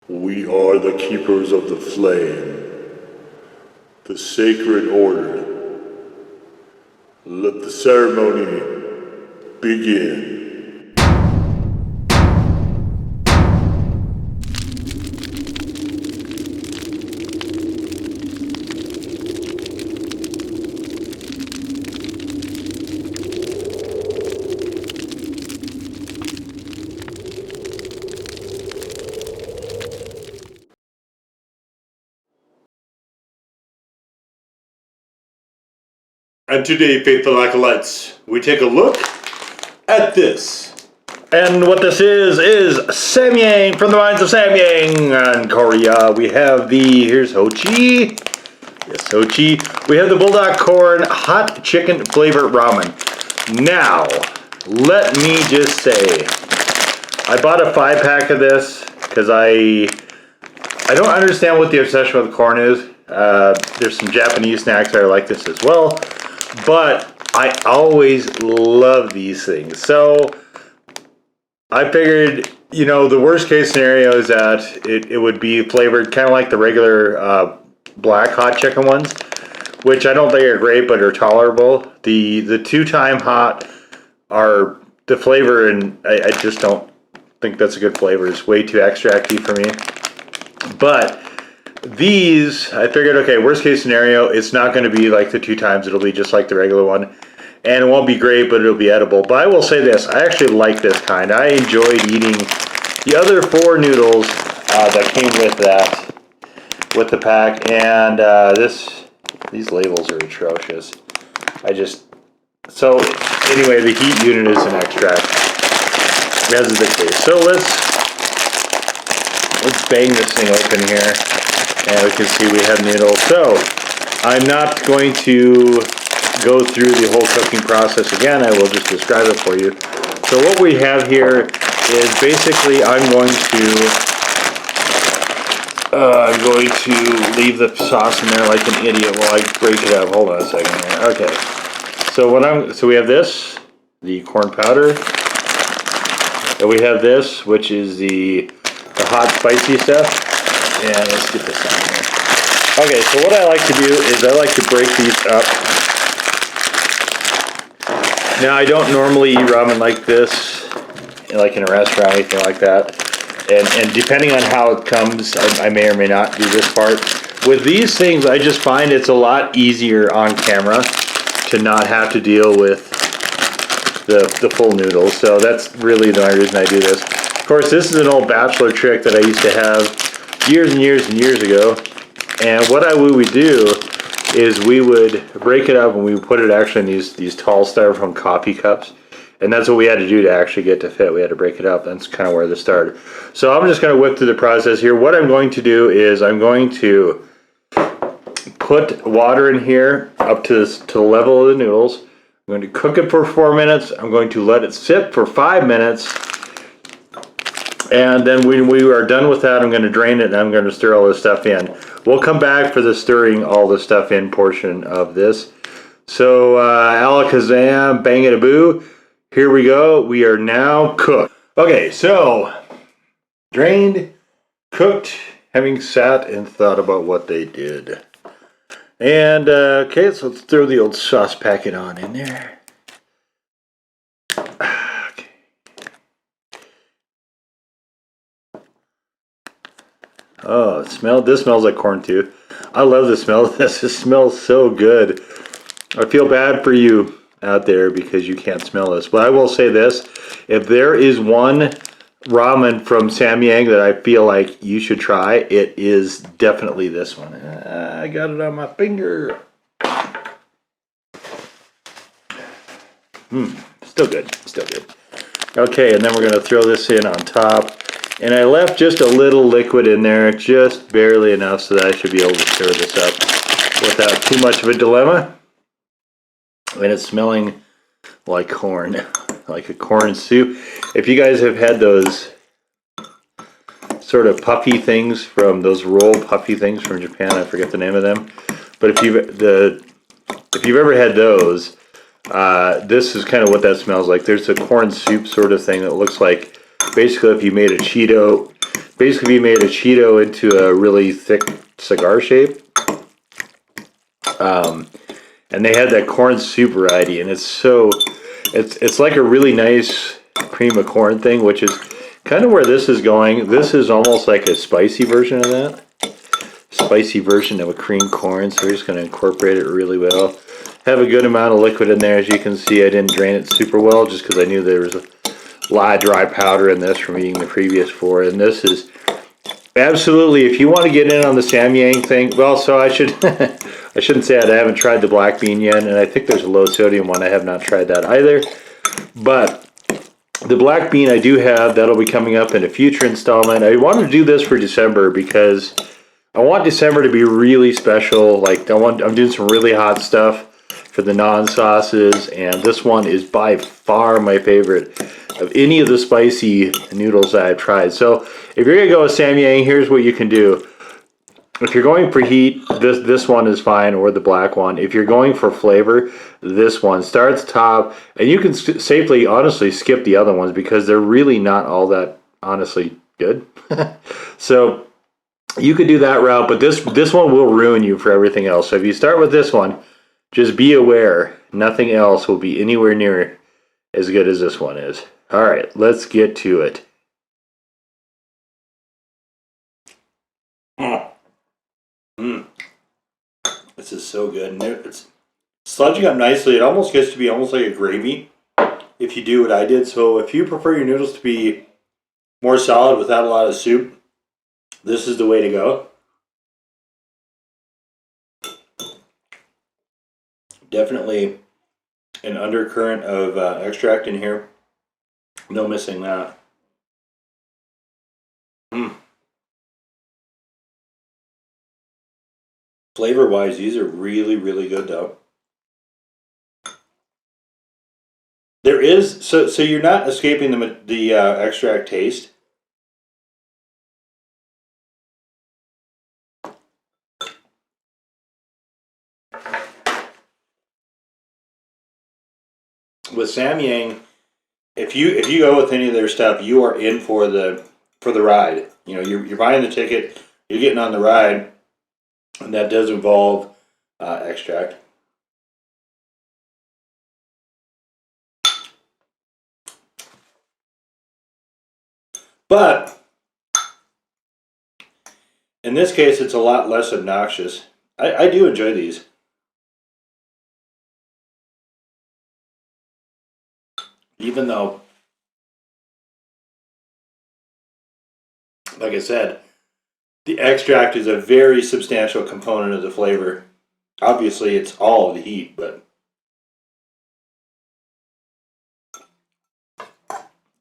We are the keepers of the flame, the sacred order. Let the ceremony begin. And today, faithful acolytes, we take a look at this. And what this is Samyang from the mines of Samyang in Korea. We have here's Hochi. Yes, Hochi. We have the bulldog corn hot chicken flavored ramen. Now, let me just say, I bought a 5-pack of this because I don't understand what the obsession with corn is. There's some Japanese snacks that are like this as well. But I always love these things. So I figured, the worst case scenario is that it would be flavored kind of like the regular black hot chicken ones, which I don't think are great, but are tolerable. The 2-time hot are the flavor, and I just don't think that's a good flavor. It's way too extracty for me. But these, I figured, okay, worst case scenario, it's not going to be like the 2 times. It'll be just like the regular one. And it won't be great, but it'll be edible. But I will say this, I actually like this kind. I enjoyed eating the other 4 noodles that came with the pack. And these labels are atrocious. So anyway, the heat unit is an extract, as is the case. So let's bang this thing open here. And we can see we have noodles. So I'm not going to go through the whole cooking process again. I will just describe it for you. So what we have here is basically I'm going to leave the sauce in there like an idiot while I break it up. Hold on a second here. Okay. So we have this, the corn powder. And we have this, which is the hot spicy stuff. And let's get this on here. Okay, so what I like to do is I like to break these up. Now, I don't normally eat ramen like this, like in a restaurant or anything like that. And depending on how it comes, I may or may not do this part. With these things, I just find it's a lot easier on camera to not have to deal with the full noodles. So that's really the only reason I do this. Of course, this is an old bachelor trick that I used to have years and years and years ago. And what we would do is we would break it up and we would put it actually in these tall styrofoam coffee cups. And that's what we had to do to actually get to fit. We had to break it up. That's kind of where this started. So I'm just going to whip through the process here. What I'm going to do is I'm going to put water in here up to the level of the noodles. I'm going to cook it for 4 minutes. I'm going to let it sit for 5 minutes. And then when we are done with that, I'm going to drain it and I'm going to stir all this stuff in. We'll come back for the stirring all the stuff in portion of this. So, alakazam, bang it a boo. Here we go. We are now cooked. Okay, so drained, cooked, having sat and thought about what they did. And, okay, so let's throw the old sauce packet on in there. Oh, this smells like corn too. I love the smell of this. It smells so good. I feel bad for you out there because you can't smell this. But I will say this. If there is one ramen from Samyang that I feel like you should try, it is definitely this one. I got it on my finger. Still good. Still good. Okay, and then we're going to throw this in on top. And I left just a little liquid in there, just barely enough so that I should be able to stir this up without too much of a dilemma. And it's smelling like corn, like a corn soup. If you guys have had those sort of puffy things from those roll puffy things from Japan, I forget the name of them. But if you've ever had those, this is kind of what that smells like. There's a corn soup sort of thing that looks like basically if you made a Cheeto basically made a Cheeto into a really thick cigar shape. And they had that corn soup variety, and it's like a really nice cream of corn thing, which is kind of where this is going. This is almost like a spicy version of that. Spicy version of a cream corn, so we're just going to incorporate it really well. Have a good amount of liquid in there. As you can see, I didn't drain it super well just because I knew there was a lot of dry powder in this from eating the previous four. And this is absolutely, if you want to get in on the Samyang thing, well, so I shouldn't say that. I haven't tried the black bean yet, and I think there's a low sodium one. I have not tried that either. But the black bean I do have. That'll be coming up in a future installment. I wanted to do this for December because I want December to be really special. Like I'm doing some really hot stuff for the non-sauces, and this one is by far my favorite of any of the spicy noodles that I've tried. So if you're gonna go with Samyang, here's what you can do. If you're going for heat, this one is fine, or the black one. If you're going for flavor, this one starts top, and you can safely, honestly, skip the other ones because they're really not all that, honestly, good. So you could do that route, but this one will ruin you for everything else. So if you start with this one, just be aware, nothing else will be anywhere near as good as this one is. All right, let's get to it. This is so good. And it's sludging up nicely. It almost gets to be almost like a gravy if you do what I did. So if you prefer your noodles to be more solid without a lot of soup, this is the way to go. Definitely an undercurrent of extract in here. No missing that. Flavor wise, these are really, really good though. There is so you're not escaping the extract taste. With Samyang, if you go with any of their stuff, you are in for the ride. You know, you're buying the ticket, you're getting on the ride, and that does involve extract. But in this case, it's a lot less obnoxious. I do enjoy these. Even though, like I said, the extract is a very substantial component of the flavor. Obviously, it's all of the heat, but...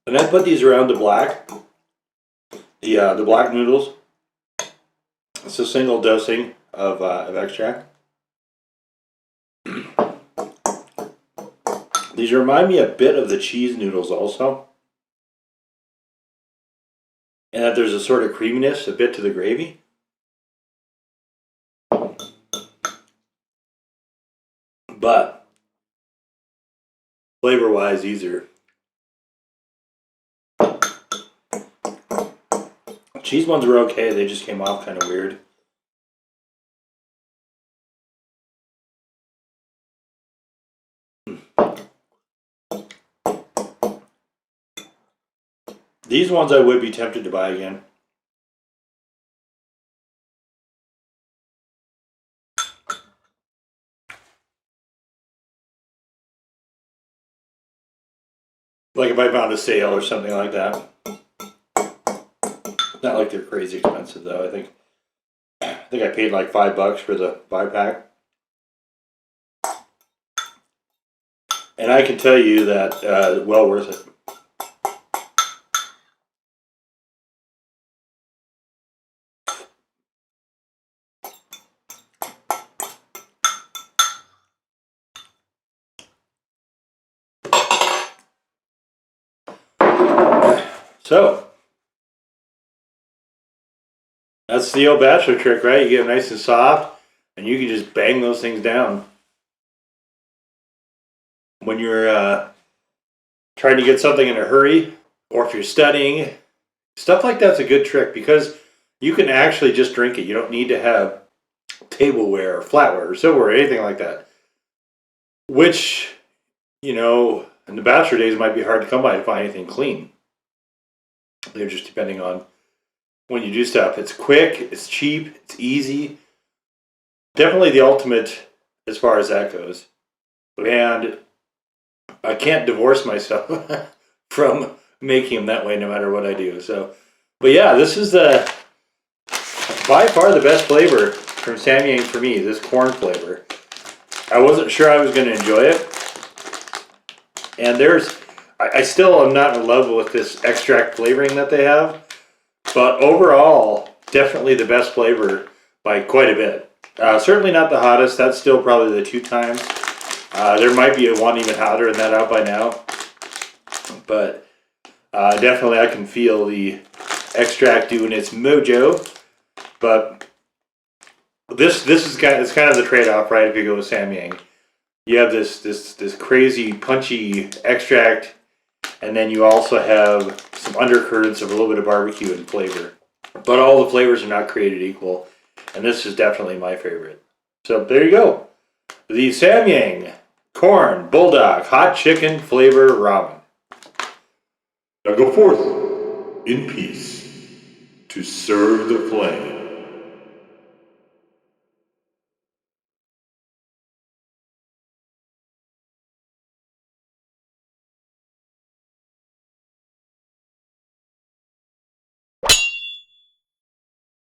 And I put these around the black, the black noodles. It's a single dosing of extract. These remind me a bit of the cheese noodles also. And that there's a sort of creaminess, a bit to the gravy. But flavor-wise, these are... Cheese ones were okay, they just came off kind of weird. These ones I would be tempted to buy again. Like if I found a sale or something like that. Not like they're crazy expensive though. I think I paid like $5 for the buy pack. And I can tell you that well worth it. So, that's the old bachelor trick, right? You get them nice and soft, and you can just bang those things down. When you're trying to get something in a hurry, or if you're studying, Stuff like that's a good trick because you can actually just drink it. You don't need to have tableware or flatware or silverware or anything like that. Which, in the bachelor days might be hard to come by to find anything clean. They're just depending on when you do stuff. It's quick, it's cheap, it's easy. Definitely the ultimate as far as that goes. And I can't divorce myself from making them that way no matter what I do. So, but yeah, this is by far the best flavor from Samyang for me, this corn flavor. I wasn't sure I was going to enjoy it. And I still am not in love with this extract flavoring that they have. But overall, definitely the best flavor by quite a bit. Certainly not the hottest. That's still probably the 2 times. There might be one even hotter and that out by now. But definitely I can feel the extract doing its mojo. But this is it's kind of the trade-off, right? If you go with Samyang, you have this crazy punchy extract, and then you also have some undercurrents of a little bit of barbecue and flavor. But all the flavors are not created equal, and this is definitely my favorite. So there you go, the Samyang Corn Bulldog Hot Chicken Flavor Ramen. Now go forth in peace to serve the flame.